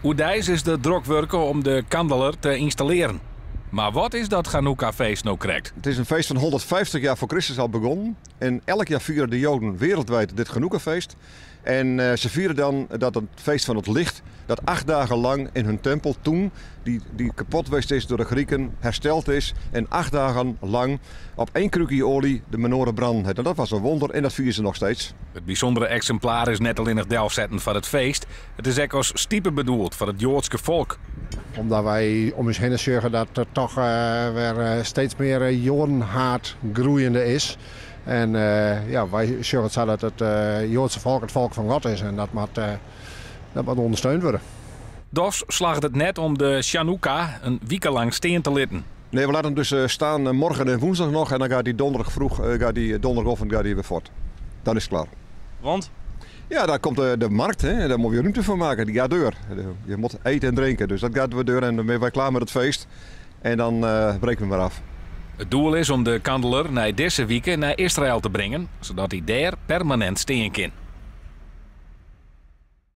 Oerdijs is de druk werken om de kandeler te installeren. Maar wat is dat Chanukka-feest nou krijgt? Het is een feest van 150 jaar voor Christus al begonnen. En elk jaar vieren de Joden wereldwijd dit Chanukka-feest. En ze vieren dan dat het feest van het licht, dat 8 dagen lang in hun tempel toen, die kapot geweest is door de Grieken, hersteld is. En 8 dagen lang op 1 krukje olie de menorah brandde. En dat was een wonder en dat vieren ze nog steeds. Het bijzondere exemplaar is net alleen het delfzetten van het feest. Het is ook als stiepe bedoeld voor het Joodse volk. Omdat wij om ons heen zorgen dat er toch weer steeds meer Jodenhaat groeiende is. En wij zorgen zo dat het Joodse volk het volk van God is en dat moet ondersteund worden. Dus slaagt het net om de Chanukka een weekenlang steen te litten. Nee, we laten hem dus staan morgen en woensdag nog en dan gaat hij donderdag vroeg, donderdagochtend gaat hij weer voort. Dan is het klaar. Want? Ja, daar komt de markt, hè. Daar moet je ruimte voor maken, die gaat deur. Je moet eten en drinken, dus dat gaat weer deur en dan zijn wij klaar met het feest. En dan breken we maar af. Het doel is om de kandeler na deze weken naar Israël te brengen, zodat hij daar permanent steen kan.